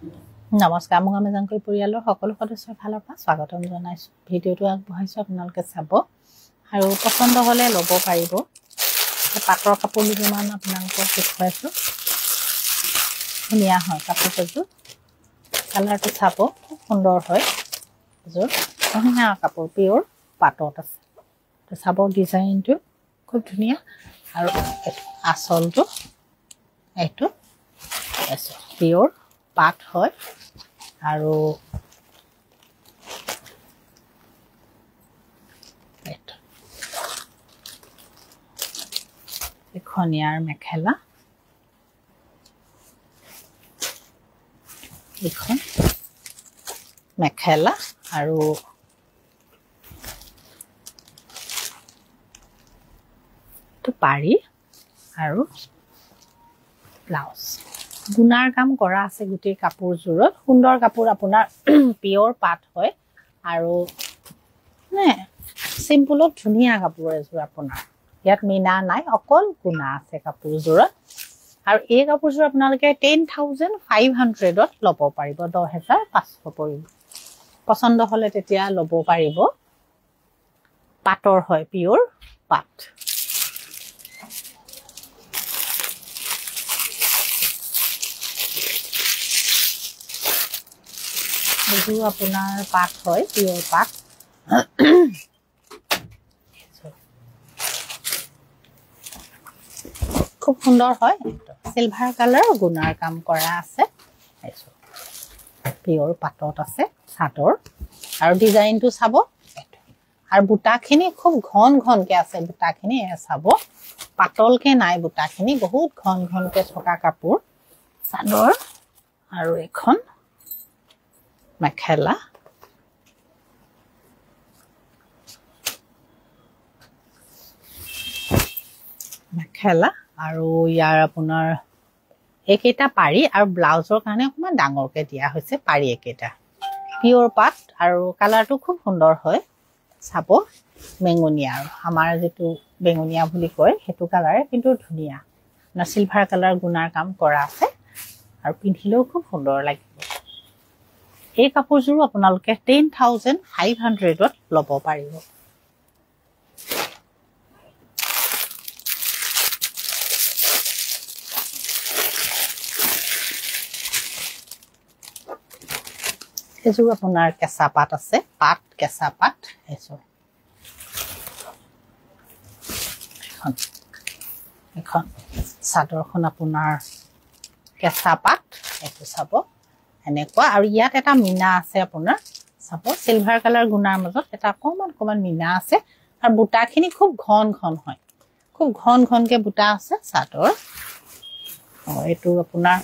নমস্কাৰ মই আমেজানকৈ পৰিয়ালৰ সকলো সদস্যৰ ফালৰ পৰা স্বাগতম জনাইছো ভিডিওটো আগবঢ়াইছো আপোনালোকে চাব আৰু পছন্দ হলে ল'ব পাৰিব পাটৰ কাপোৰ দুমান আপোনালোকক দেখুৱাইছো ধুনীয়া হয় কাপোৰটো কালাৰটো চাব খুব সুন্দৰ হয় এযোৰ ধুনীয়া কাপোৰ পিয়ৰ পাটত আছে তো চাব ডিজাইনটো খুব ধুনীয়া আৰু আঁচলটো এইটো আছে পিয়ৰ পাট হয় আৰু এখনিয়াৰ মেখেলা এখন মেখেলা আৰু তো পাৰি আৰু ব্লাউজ গুনাৰ কাম কৰা আছে গুটি কাপোৰজোৰত সুন্দৰ কাপোৰ আপোনাৰ পিয়ৰ পাট হয় আৰু নে সিম্পলত ধুনীয়া কাপোৰ এযোৰ আপোনাৰ ইয়াত মিনা নাই অকল গুনা আছে কাপোৰজোৰত আৰু এই কাপোৰজোৰ আপোনালোকে 10500 ত ল'ব পাৰিব 10500 পৰিব পছন্দ হলে তেতিয়া ল'ব পাৰিব পাটৰ হয় পিয়ৰ পাট এযোৰ আপোনাৰ পাট হয় পিয়ৰ পাট খুব সুন্দৰ হয় সিলভাৰ কালাৰ গুনাৰ কাম কৰা আছে পিয়ৰ পাটত আছে চাদৰ আৰু ডিজাইনটো চাব আৰু বুটাখিনি খুব ঘন ঘনকে আছে বুটাখিনি চাব পাতলকে নাই বুটাখিনি বহুত ঘন ঘনকে থকা কাপোৰ চাদৰ আৰু এখন মেখেলা মেখেলা আৰু ইয়াৰ আপোনাৰ একেটা পাৰি আৰু ব্লাউজৰ কাৰণে অকমান ডাঙৰকে দিয়া হৈছে পাৰি একেটা পিয়ৰ পাট আৰু কালাৰটো খুব সুন্দৰ হয় চাব বেঙুনীয়া আৰু আমাৰ যেটো বেঙুনীয়া বুলি কয় হেতু কালাৰ কিন্তু ধুনীয়া না সিলভাৰ কালাৰ গুনাৰ কাম কৰা আছে আৰু পিন্ধিলেও খুব সুন্দৰ লাগিব এই কাপোৰজোৰ আপোনালোকে 10500 ত ল'ব পাৰিব এযোৰ আপোনাৰ কেঁচা পাট আছে পাট কেঁচা পাট এযোৰ এখন চাদৰখন আপোনাৰ কেঁচা পাট এইটো চাব এনেকুৱা আৰু ইয়াত এটা মিনা আছে আপোনাৰ চাব সিলভাৰ কালাৰ গুনাৰ মাজত এটা অকমান মিনা আছে আৰু বুটাখিনি খুব ঘন ঘন হয় খুব ঘন ঘনকে বুটা আছে চাদৰ এইটো আপোনাৰ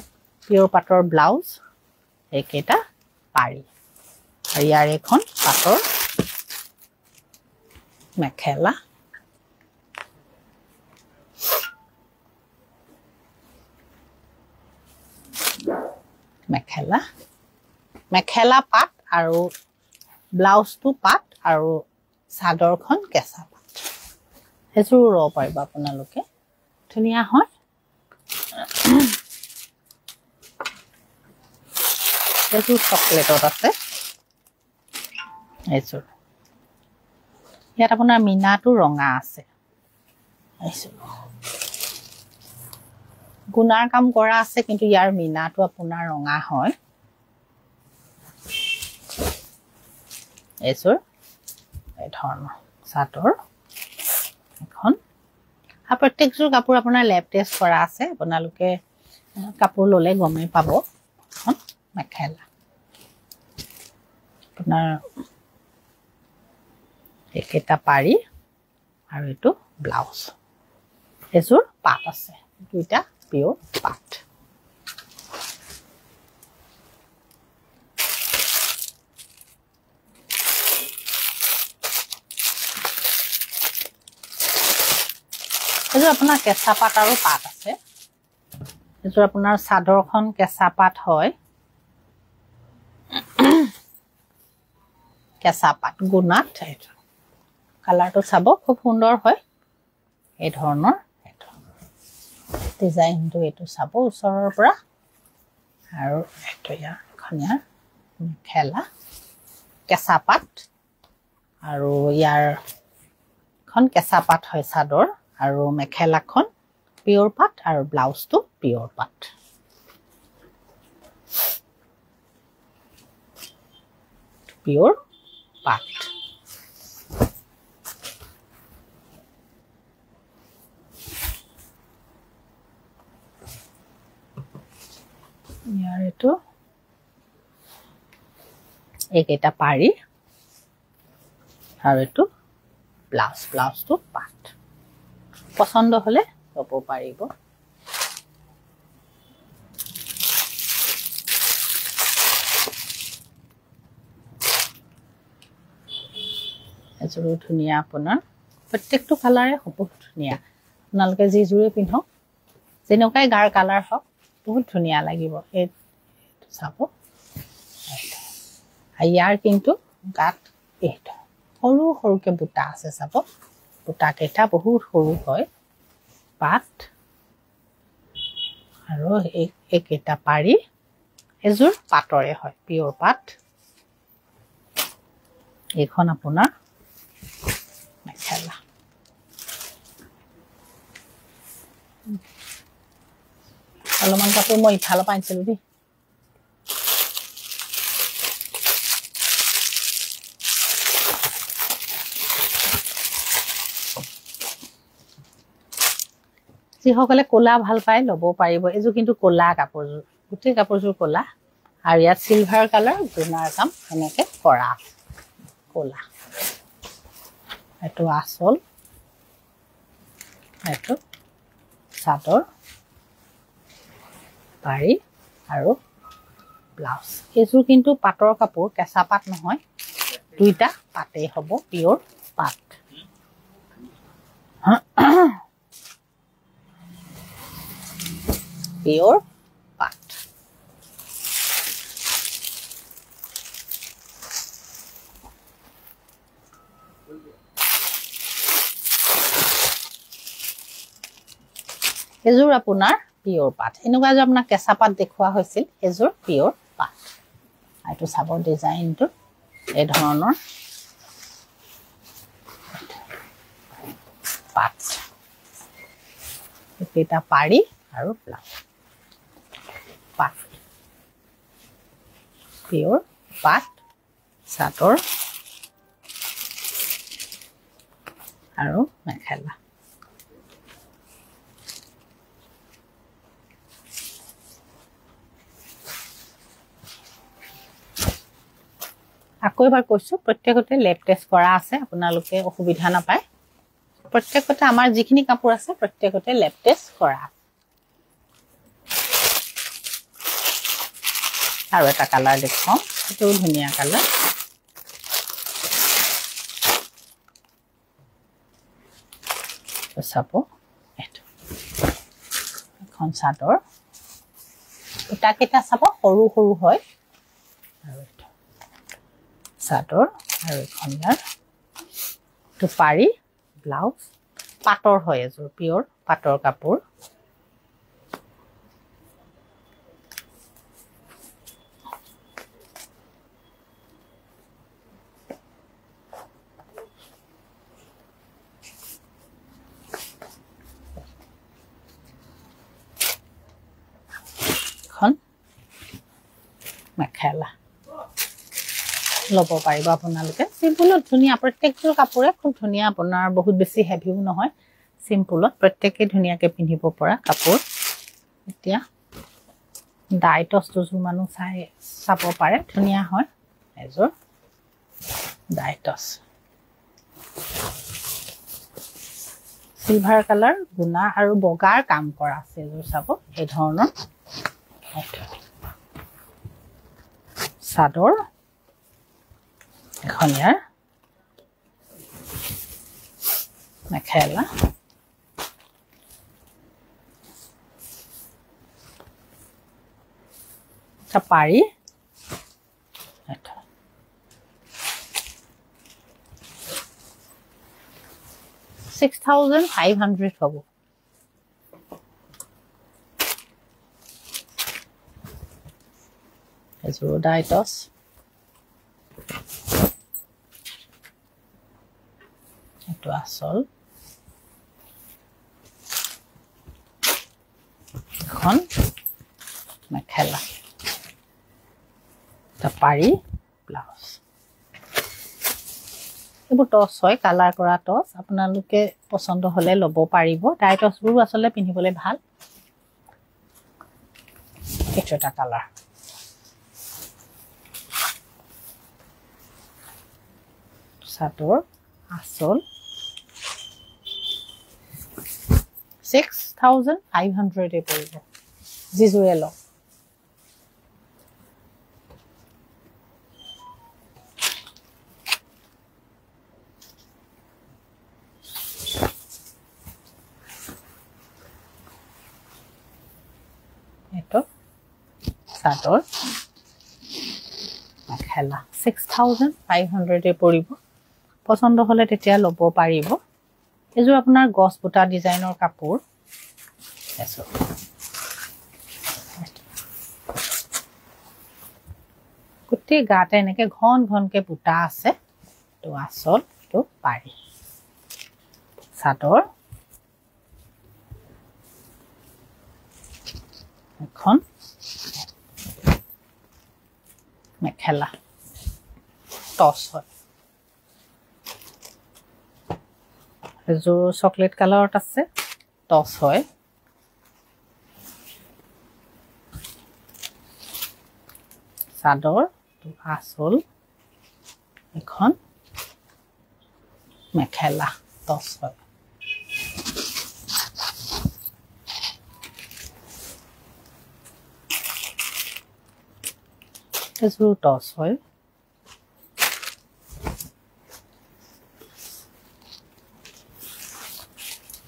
পিয়ৰ পাটৰ ব্লাউজ একেটা পাৰি আৰু ইয়াৰ এখন পাটৰ মেখেলা মেখেলা পাট আৰু ব্লাউজটো পাট আৰু চাদৰখন কেঁচা পাট এযোৰ ল'ব পাৰিব আপোনালোকে ধুনীয়া হয় এযোৰ চকলেটত আছে এযোৰ ইয়াত আপোনাৰ মিনাটো ৰঙা আছে গুনাৰ কাম কৰা আছে কিন্তু ইয়াৰ মিনাটো আপোনাৰ ৰঙা হয় এযোৰ এই ধৰণৰ চাদৰ এখন আৰু প্ৰত্যেকযোৰ কাপোৰ আপোনাৰ লেব টেষ্ট কৰা আছে আপোনালোকে কাপোৰ ল'লে গমেই পাব এখন মেখেলা আপোনাৰ একেটা পাৰি আৰু এইটো ব্লাউজ এযোৰ পাট আছে দুইটা পিয়ৰ পাট এযোৰ আপোনাৰ কেঁচা পাট আৰু পাট আছে এযোৰ আপোনাৰ চাদৰখন কেঁচা পাট হয় কেঁচা পাট গুনাত কালাৰটো চাব খুব সুন্দৰ হয় এই ধৰণৰ ডিজাইনটো এটো চাব ওচৰৰ পৰা আৰু এটো ইয়া এখনিয়া মেখেলা কেঁচা পাট আৰু ইয়াৰ খন কেঁচা পাট হয় চাদৰ আৰু মেখেলাখন পিয়ৰ পাট আৰু ব্লাউজটো পিয়ৰ পাট পিয়ৰ পাট ইয়াৰ এটো এইকেইটা পাৰি আৰু এটো ব্লাউজটো পাট পছন্দ হলে ল'ব পাৰিব এযোৰ ধুনিয়া আপোনাৰ প্ৰত্যেকটো কালাৰে হ'ব ধুনিয়া আপোনালোকে যি জোৰে পিন্ধক যেনেকুৱাই গাৰ কালাৰ হওক বহুত ধুনিয়া লাগিব এইটো চাব ইয়াৰ কিন্তু গাত এইটো সৰু সৰুকে বুটা আছে চাব বুটা কেইটা বহুত সৰু হয় পাট আৰু এইকেইটা পাৰি এযোৰ পাটৰে হয় পিয়ৰ পাট এইখন আপোনাৰ মেখেলা অলপমান কাপোৰ মই ইফালৰ পৰা আনিছিলোঁ দেই যিসকলে কোলা ভাল পায় ল'ব পাৰিব এইযোৰ কিন্তু কোলা কাপোৰযোৰ গোটেই কাপোৰযোৰ কোলা আৰু ইয়াত সিলভাৰ কালাৰ গুণাৰ কাম এনেকে কৰা কোলা এইটো আসল এইটো চাদৰ পাৰি আৰু ব্লাউজ এইযোৰ কিন্তু পাটৰ কাপোৰ কেঁচা পাট নহয় দুইটা পাতেই হ'ব পিয়ৰ পাট পিয়ৰ পাট এযোৰ আপোনাৰ পিয়ৰ পাট এনেকুৱা যে আপোনাক কেঁচা পাট দেখুওৱা হৈছিল এযোৰ পিয়ৰ পাট এইটো চাব ডিজাইনটো এই ধৰণৰ পাট এটা পাৰি আৰু ব্লাউজ পাট পিয়ৰ পাট চাদৰ আৰু মেখেলা আকৌ এবাৰ কৈছো প্ৰত্যেকতে লেব টেষ্ট কৰা আছে আপোনালোকে অসুবিধা নাপায় প্ৰত্যেকতে আমাৰ যিখিনি কাপোৰ আছে প্ৰত্যেকতে লেব টেষ্ট কৰা আৰু এটা কালাৰ দেখুৱাম এটো ধুনিয়া কালাৰ চাব এটো এখন চাদৰ এটা কেটা চাব সৰু সৰু হয় আৰু চাদৰ আৰু এখন ইয়াৰ তো পাৰি ব্লাউজ পাটৰ হয় এযোৰ পিয়ৰ পাটৰ কাপোৰ এখন মেখেলা ল'ব পাৰিব আপোনালোকে সিম্পলত ধুনিয়া প্ৰত্যেকটো কাপোৰে খুব ধুনিয়া আপোনাৰ বহুত বেছি হেভিও নহয় সিম্পলত প্ৰত্যেককে ধুনিয়াকে পিন্ধিব পৰা কাপোৰ এতিয়া ডাইটস দুযোৰ মানুহ চাব পাৰে ধুনিয়া হয় এযোৰ ডাইটস সিলভাৰ কালাৰ গুণা আৰু বগাৰ কাম কৰা আছে এযোৰ চাব এই ধৰণৰ চাদৰ এখন ইয়াৰ মেখেলা পাৰি 6,500 হ'ব এযোৰ ডাইটছ এইটো আচল এখন মেখেলা পাৰি ব্লাউজ এইবোৰ টচ হয় কালাৰ কৰা টচ আপোনালোকে পছন্দ হলে ল'ব পাৰিব ডাইটছবোৰ আসলে পিন্ধিবলৈ ভাল এইটো এটা কালাৰ চাদৰ আসল 6500 এ পৰিব জিজুৰে লওক এটো চাদৰ মেখেলা 6500 এ পৰিব পছন্দ হলে তেতিয়া ল'ব পাৰিব এযোৰ আপোনাৰ গছ বুটা ডিজাইনৰ কাপোৰ এছো কুটি গাতে এনেকে ঘন ঘনকে বুটা আছে তো আসল তো পাৰি চাদৰ এখন মেখেলা টস হয় এযোৰ চকলেট কালাৰত আছে টস হয় চাদৰ আসল এখন মেখেলা টস হয় এযোৰ টস হয়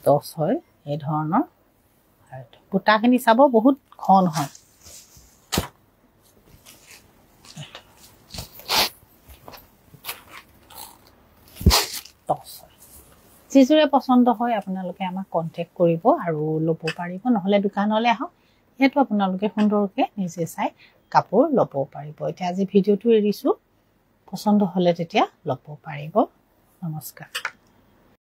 টস হয় এই ধৰণৰ বুটাখিনি চাব বহুত ঘন হয় যিজোৰে পছন্দ হয় আপোনালোকে আমাক কন্টেক্ট কৰিব আৰু ল'ব পাৰিব নহলে দোকানলৈ আহক এটো আপোনালোকে সুন্দৰকে নিজে চাই কাপোৰ ল'ব পাৰিব এতিয়া আজি ভিডিওটো এৰিছো পছন্দ হলে তেতিয়া ল'ব পাৰিব নমস্কাৰ